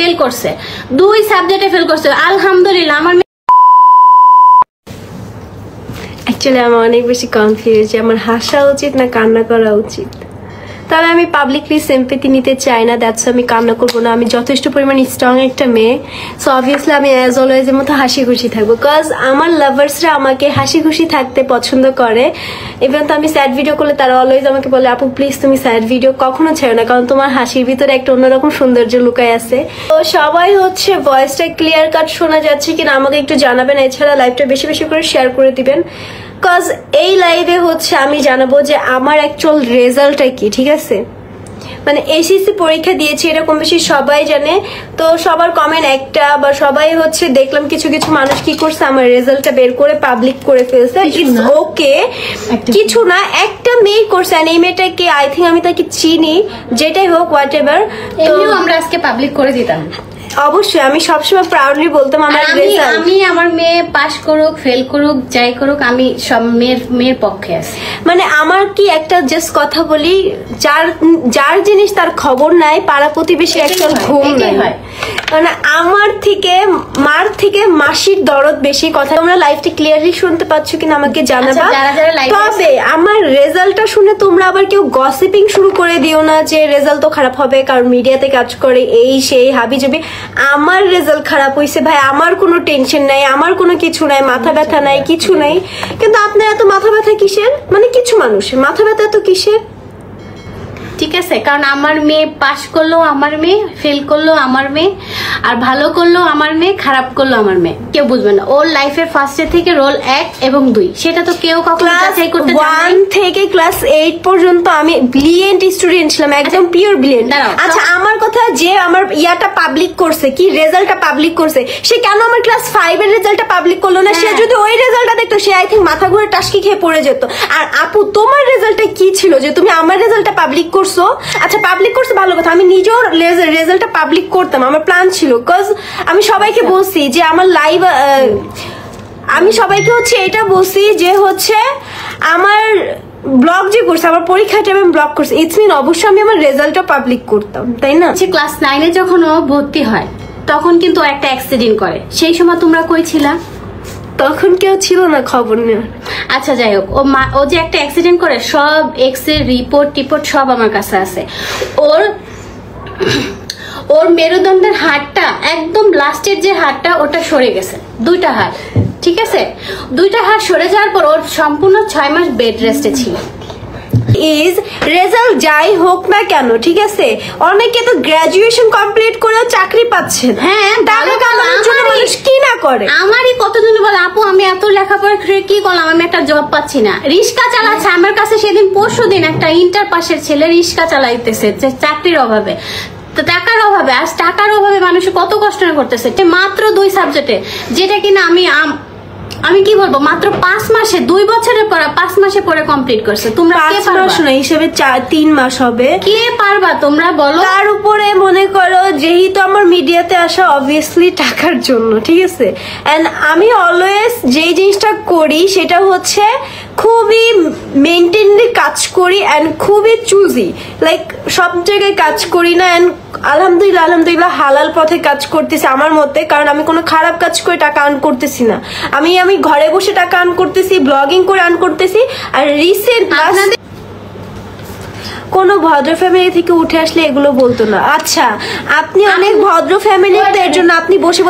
Fail করছে, 2 সাবজেক্টে fail করছে, আলহামদুলিল্লাহ। আমার অ্যাকচুয়ালি আমি অনেক বেশি কনফিউজ যে আমার হাসা উচিত না কান্না করা উচিত। তবে আমি পাবলিকলি সিম্পেথি নিতে চাই না, দ্যাটস আমি কান্না করবো না। আমি যথেষ্ট পরিমাণ স্ট্রং একটা মেয়ে, সো অবভিয়াসলি আমি অ্যাজ অলওয়েজ এর মতো হাসি খুশি থাকবো, বিকজ আমার লাভার্সরা আমাকে হাসি খুশি থাকতে পছন্দ করে। ইভেন তো আমি স্যাড ভিডিও করলে তারা অলওয়েজ আমাকে বলে, আপু প্লিজ তুমি স্যাড ভিডিও কখনো ছেড়ো না, কারণ তোমার হাসির ভিতরে একটা অন্যরকম সৌন্দর্য লুকায় আছে। তো সবাই হচ্ছে ভয়েসটা ক্লিয়ার কাট শোনা যাচ্ছে কিনা আমাকে একটু জানাবেন, এছাড়া লাইভটা বেশি বেশি করে শেয়ার করে দিবেন, বিকজ এই লাইভে হচ্ছে আমি জানাবো যে আমার অ্যাকচুয়াল রেজাল্টটা কি। ঠিক আছে, মানে এসএসসি পরীক্ষা দিয়েছি এটা কম বেশি সবাই জানে, তো সবার কমেন্ট একটা, বা সবাই হচ্ছে দেখলাম কিছু কিছু মানুষ কি করছে আমার রেজাল্টটা বের করে পাবলিক করে ফেলছে। ইটস ওকে, কিছু না, একটা মেয়ে করছে, এই মেয়েটাকে আই থিঙ্ক আমি তাকে চিনি, যেটাই হোক হোয়াট এভার, এমনিও আমরা আজকে পাবলিক করে দিতাম। অবশ্যই আমি সবসময় প্রাউডলি বলতাম আমার রেজাল্ট, আমি আমার মেয়ে পাস করুক ফেল করুক যাই করুক আমি সব মেয়ের পক্ষে আছি। মানে আমার কি একটা জাস্ট কথা বলি, যার জিনিস তার খবর নাই, পাড়া প্রতিবেশী একটা ঘুম নাই। মানে আমার থেকে মার থেকে মাসির দরদ বেশি। কথা তোমরা লাইভটি ক্লিয়ারলি শুনতে পাচ্ছ কিনা আমাকে জানাবা। তবে আমার রেজাল্টটা শুনে তোমরা আবার কেউ গসিপিং শুরু করে দিও না যে রেজাল্ট তো খারাপ হবে কারণ মিডিয়াতে কাজ করে এই সেই হাবিজাবি। আমার রেজাল্ট খারাপ হয়েছে ভাই, আমার কোনো টেনশন নাই, আমার কোনো কিছু নাই, মাথা ব্যথা নাই, কিছু নাই। কিন্তু আপনার এত মাথা ব্যথা কিসের? মানে কিছু মানুষের মাথা ব্যথা এত কিসের? ঠিক আছে, কারণ আমার মেয়ে পাস করলো আমার মেয়ে, ফেল করলো আমার মেয়ে, আর ভালো করলো আমার মেয়ে, খারাপ করলো আমার মেয়ে, কেউ বুঝবে না। ওর লাইফের ফার্স্টে থেকে রোল 1 এবং 2 সেটা তো কেউ কখনো যাচাই করতে চায় না। 1 থেকে ক্লাস 8 পর্যন্ত আমি ব্রিলিয়েন্ট স্টুডেন্ট ছিলাম, একদম পিওর ব্রিলিয়েন্ট। আচ্ছা আমার কথা, যে আমার ইয়াটা পাবলিক করছে, কি রেজাল্টটা পাবলিক করছে, সে কেন আমার ক্লাস 5 এর রেজাল্টটা পাবলিক করলো না? সে যদি ওই রেজাল্টটা দেখতো সে আই থিঙ্ক মাথা ঘুরে টাসকি খেয়ে পড়ে যেত। আর আপু তোমার রেজাল্টটা কি ছিল যে তুমি আমার রেজাল্টটা পাবলিক করছো? আচ্ছা পাবলিক করছে ভালো কথা, আমি নিজেও রেজাল্টটা পাবলিক করতাম, আমার প্ল্যান ছিল। বিকজ আমি সবাইকে বলছি যে আমার লাইভ, আমি সবাইকে হচ্ছে এটা বলছি যে হচ্ছে আমার ব্লগ যে করছে, আমার পরীক্ষার টাইমে ব্লগ করছে, ইটস মিন অবশ্যই আমি আমার রেজাল্টটা পাবলিক করতাম, তাই না? ক্লাস 9 এ যখন ও ভর্তি হয় তখন কিন্তু একটা অ্যাক্সিডেন্ট করে, সেই সময় তোমরা কই ছিলা? তখন কেউ ছিল না খবর নেওয়ার। আচ্ছা যাই হোক, ও যে একটা অ্যাক্সিডেন্ট করে সব এক্স-রে রিপোর্ট সব আমার কাছে আছে। ওর মেরুদণ্ডের হাড়টা একদম লাস্টের যে হাড়টা ওটা সরে গেছে, 2টা হাড়। ঠিক আছে, 2টা হাড় সরে যাওয়ার পর ওর সম্পূর্ণ 6 মাস বেড রেস্টে ছিল। ইজ রেজাল্ট যাই হোক না কেন, ঠিক আছে, অনেকে তো গ্রাজুয়েশন কমপ্লিট করে চাকরি পাচ্ছেন। হ্যাঁ, টাকা কামানোর জন্য মানুষ কি না করে। আমারই কতজন বলে, আপু আমি এত লেখাপড়া করে কি করলাম, আমি একটা জব পাচ্ছি না। রিক্সা চালাচ্ছে আমার কাছে, সেদিন পরশুদিন একটা ইন্টার পাশের ছেলে রিক্সা চালাইতেছে চাকরির অভাবে, টাকার অভাবে। আজ টাকার অভাবে মানুষ কত কষ্ট করতেছে, মাত্র 2 সাবজেক্টে, যেটা কিনা আমি কি বলবো, মাত্র 5 মাসে, 2 বছরের পড়া 5 মাসে পড়ে কমপ্লিট করছে। তোমরা 5 মাস না, হিসেবে 3 মাস হবে। কে পারবা তোমরা বলো? তার উপরে মনে করো যেহেতু আমার মিডিয়াতে আসা অবভিয়াসলি টাকার জন্য, ঠিক আছে, এন্ড আমি অলওয়েজ যেই জিনিসটা করি সেটা হচ্ছে খুবই মেনটেনলি কাজ করি এন্ড খুবই চুজি, লাইক সব জায়গায় কাজ করি না। এন্ড আলহামদুলিল্লাহ হালাল পথে কাজ করতেছি আমার মতে, কারণ আমি কোনো খারাপ কাজ করে টাকা আর্ন করতেছি না। আমি ঘরে বসে টাকা আর্ন করতেছি, ব্লগিং করে আর্ন করতেছি। আর রিসেন্ট কোনো ভদ্র ফ্যামিলি থেকে উঠে আসলে এগুলো বলতো না। আচ্ছা আপনি অনেক ভদ্র ফ্যামিলিতে, এর জন্য আপনি বসে